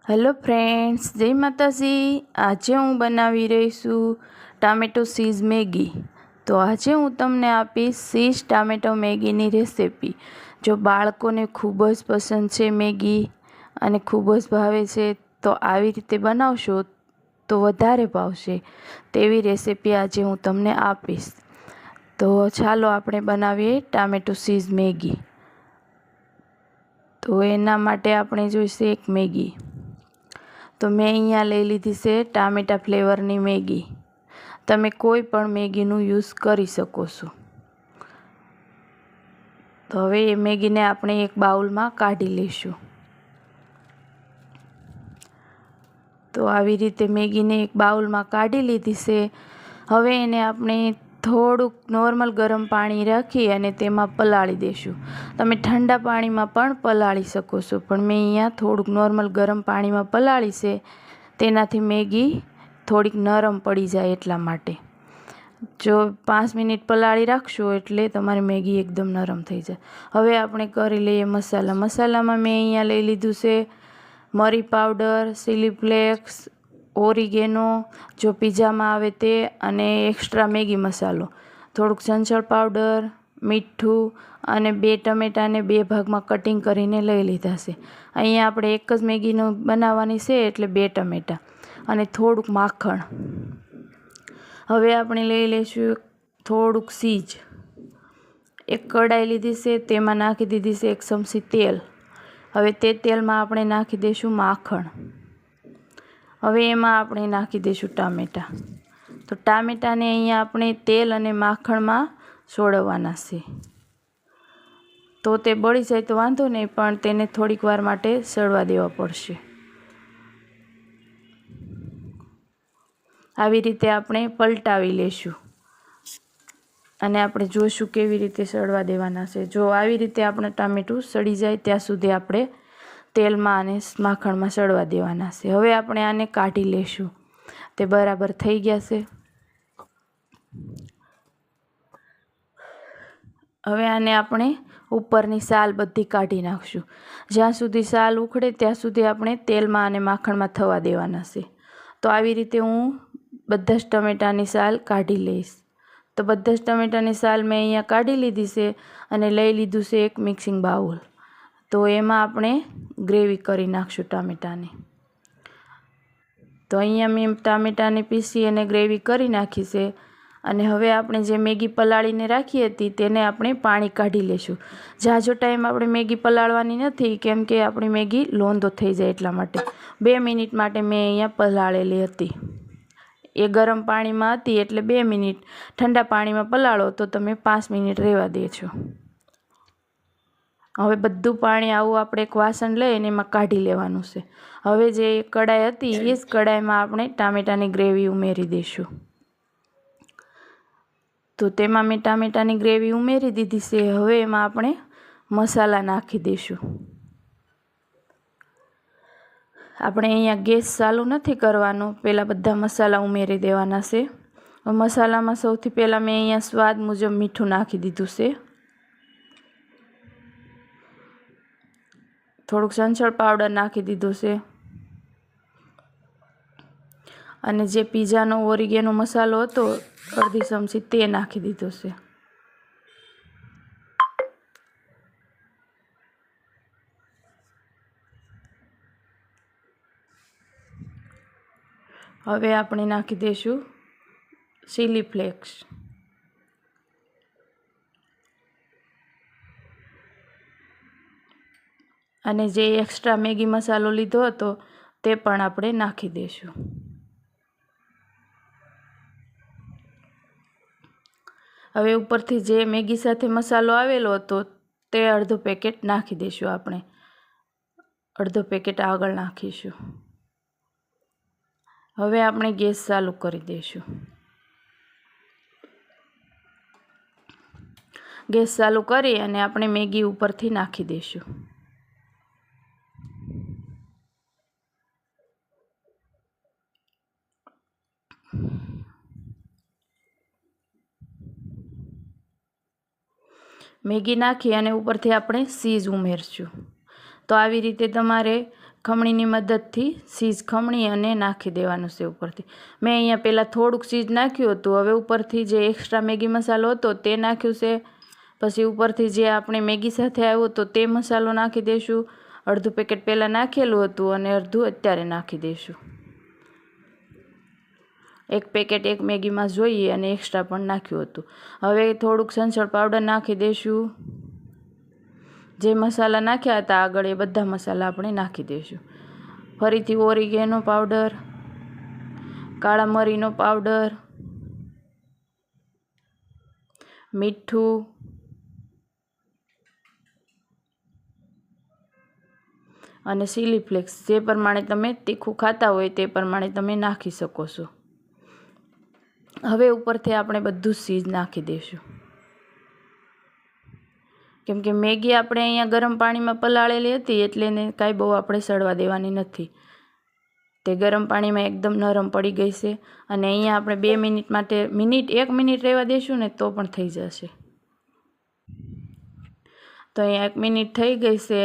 Hello friends, જય માતાજી। આજે હું બનાવી રહી છું ટામેટો ચીઝ મેગી। તો આજે હું તમને આપીશ ચીઝ ટામેટો મેગીની રેસિપી। જો બાળકોને ખૂબ જ પસંદ છે મેગી અને ખૂબ જ ભાવે છે, તો આવી રીતે બનાવશો તો વધારે ભાવશે તેવી રેસિપી આજે હું તમને આપીશ। તો ચાલો આપણે બનાવીએ ટામેટો ચીઝ મેગી। તો એના માટે આપણે જોઈશે એક મેગી। તો મેં અહીંયા લઈ લીધી છે ટામેટા ફ્લેવરની મેગી। તમે કોઈ પણ મેગીનું યુઝ કરી શકો છો। તો હવે એ મેગીને આપણે એક બાઉલમાં કાઢી લઈશું। તો આવી રીતે મેગીને એક બાઉલમાં કાઢી લીધી છે। હવે એને આપણે થોડુંક નોર્મલ ગરમ પાણી રાખી અને તેમાં પલાળી દઈશું। તમે ઠંડા પાણીમાં પણ પલાળી શકો છો, પણ મેં અહીંયા થોડુંક નોર્મલ ગરમ પાણીમાં પલાળી છે, તેનાથી મેગી થોડીક નરમ પડી જાય એટલા માટે। જો 5 મિનિટ પલાળી રાખશો એટલે તમારી મેગી એકદમ નરમ થઈ જાય। હવે આપણે કરી લઈએ મસાલા। મસાલામાં મેં અહીંયા લઈ લીધું છે મરી પાવડર, ચીલી ફ્લેક્સ, ઓરિગેનો જો પીઝામાં આવે તે, અને એક્સ્ટ્રા મેગી મસાલો, થોડુંક સંચળ પાવડર, મીઠું અને 2 ટમેટાને 2 ભાગમાં કટિંગ કરીને લઈ લીધા છે। અહીંયા આપણે એક જ મેગીનો બનાવવાની છે એટલે 2 ટમેટા અને થોડુંક માખણ। હવે આપણે લઈ લઈશું થોડુંક ચીઝ। એક કઢાઈ લીધી છે, તેમાં નાખી દીધી છે 1 ચમચી તેલ। હવે તે તેલમાં આપણે નાખી દઈશું માખણ। હવે એમાં આપણે નાખી દઈશું ટામેટાં। તો ટામેટાને અહીંયા આપણે તેલ અને માખણમાં સોળવવાના છે। તો તે બળી જાય તો વાંધો નહીં, પણ તેને થોડીક વાર માટે સળવા દેવા પડશે। આવી રીતે આપણે પલટાવી લઈશું અને આપણે જોઈશું કેવી રીતે સળવા દેવાના છે। જો આવી રીતે આપણે ટામેટું સળી જાય ત્યાં સુધી આપણે તેલમાં અને માખણમાં સળવા દેવાના છે। હવે આપણે આને કાઢી લઈશું। તે બરાબર થઈ ગયા છે। હવે આને આપણે ઉપરની સાલ બધી કાઢી નાખશું। જ્યાં સુધી સાલ ઉખડે ત્યાં સુધી આપણે તેલમાં અને માખણમાં થવા દેવાના છે। તો આવી રીતે હું બધા જ ટમેટાની સાલ કાઢી લઈશ। તો બધા જ ટમેટાની સાલ મેં અહીંયા કાઢી લીધી છે અને લઈ લીધું છે એક મિક્સિંગ બાઉલ। તો એમાં આપણે ગ્રેવી કરી નાખશું ટામેટાની। તો અહીંયા મેં ટામેટાને પીસી અને ગ્રેવી કરી નાખી છે। અને હવે આપણે જે મેગી પલાળીને રાખી હતી તેને આપણે પાણી કાઢી લઈશું। ઝાઝો ટાઈમ આપણે મેગી પલાળવાની નથી, કેમ કે આપણી મેગી લોંદો થઈ જાય એટલા માટે। 2 મિનિટ માટે મેં અહીંયા પલાળેલી હતી। એ ગરમ પાણીમાં હતી એટલે 2 મિનિટ, ઠંડા પાણીમાં પલાળો તો તમે 5 મિનિટ રહેવા દેજો। હવે બધું પાણી આવું આપણે એક વાસણ લઈને એમાં કાઢી લેવાનું છે। હવે જે કઢાઈ હતી એ જ કઢાઈમાં આપણે ટામેટાની ગ્રેવી ઉમેરી દઈશું। તો તેમાં મેં ટામેટાની ગ્રેવી ઉમેરી દીધી છે। હવે એમાં આપણે મસાલા નાખી દઈશું। આપણે અહીંયા ગેસ ચાલુ નથી કરવાનો, પહેલાં બધા મસાલા ઉમેરી દેવાના છે। મસાલામાં સૌથી પહેલાં મેં અહીંયા સ્વાદ મુજબ મીઠું નાખી દીધું છે। થોડુંક સંચળ પાવડર નાખી દીધું છે અને જે પીઝાનો ઓરિગેનો મસાલો હતો 1/2 ચમચી તે નાખી દીધો છે। હવે આપણે નાખી દઈશું ચીલી ફ્લેક્સ। અને જે એક્સ્ટ્રા મેગી મસાલો લીધો હતો તે પણ આપણે નાખી દઈશું। હવે ઉપરથી જે મેગી સાથે મસાલો આવેલો હતો તે અડધો પેકેટ નાખી દઈશું। આપણે અડધો પેકેટ આગળ નાખીશું। હવે આપણે ગેસ ચાલુ કરી દઈશું। ગેસ ચાલુ કરી અને આપણે મેગી ઉપરથી નાખી દઈશું। મેગી નાખી અને ઉપરથી આપણે ચીઝ ઉમેરશું। તો આવી રીતે તમારે ખમણીની મદદથી ચીઝ ખમણી અને નાખી દેવાનું છે ઉપરથી. મેં અહીંયા પહેલાં થોડુંક ચીઝ નાખ્યું હતું, હવે ઉપરથી જે એક્સ્ટ્રા મેગી મસાલો હતો તે નાખ્યું છે. પછી ઉપરથી જે આપણે મેગી સાથે આવ્યો તો તે મસાલો નાખી દઈશું. અડધું પેકેટ પહેલાં નાખેલું હતું અને અડધું અત્યારે નાખી દઈશું. એક પેકેટ એક મેગીમાં જોઈએ અને એક્સ્ટ્રા પણ નાખ્યું હતું. હવે થોડુંક સંચળ પાવડર નાખી દઈશું. જે મસાલા નાખ્યા હતા આગળ એ બધા મસાલા આપણે નાખી દઈશું. ફરીથી ઓરિગેનો પાવડર, કાળા મરીનો પાવડર, મીઠું, અને ચીલી ફ્લેક્સ. જે પ્રમાણે તમે તીખું ખાતા હોય તે પ્રમાણે તમે નાખી શકો છો. હવે ઉપરથી આપણે બધું જ ચીઝ નાખી દઈશું. કેમ કે મેગી આપણે અહીંયા ગરમ પાણીમાં પલાળેલી હતી એટલે એને કાંઈ બહુ આપણે સડવા દેવાની નથી. તે ગરમ પાણીમાં એકદમ નરમ પડી ગઈ છે. અને અહીંયા આપણે 2 મિનિટ માટે 1 મિનિટ રહેવા દઈશું ને તો પણ થઈ જશે. તો અહીંયા 1 મિનિટ થઈ ગઈ છે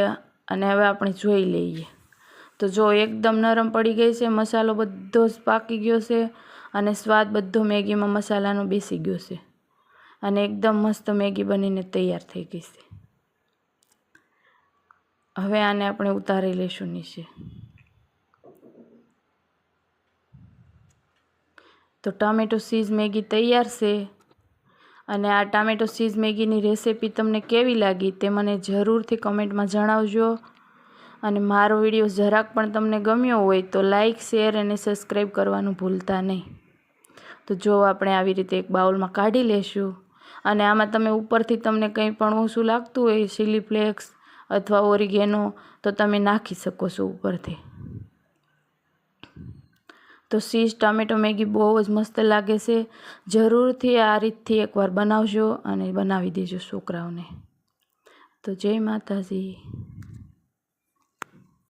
અને હવે આપણે જોઈ લઈએ. તો જો એકદમ નરમ પડી ગઈ છે, મસાલો બધો જ પાકી ગયો છે અને સ્વાદ બધો મેગીમાં મસાલાનો બેસી ગયો છે અને એકદમ મસ્ત મેગી બનીને તૈયાર થઈ ગઈ છે. હવે આને આપણે ઉતારી લઈશું નીચે. તો ટામેટો ચીઝ મેગી તૈયાર છે. અને આ ટામેટો ચીઝ મેગીની રેસિપી તમને કેવી લાગી તે મને જરૂરથી કમેન્ટમાં જણાવજો. અને મારો વિડીયો જરાક પણ તમને ગમ્યો હોય તો લાઈક, શેર અને સબસ્ક્રાઈબ કરવાનું ભૂલતા નહીં. તો જો આપણે આવી રીતે એક બાઉલમાં કાઢી લેશું અને આમાં તમે ઉપરથી તમને કંઈ પણ ઓછું લાગતું હોય ચીલી ફ્લેક્સ અથવા ઓરિગેનો તો તમે નાખી શકો છો ઉપરથી. તો ચીઝ ટામેટો મેગી બહુ જ મસ્ત લાગે છે. જરૂરથી આ રીતથી એકવાર બનાવજો અને બનાવી દેજો છોકરાઓને. તો જય માતાજી.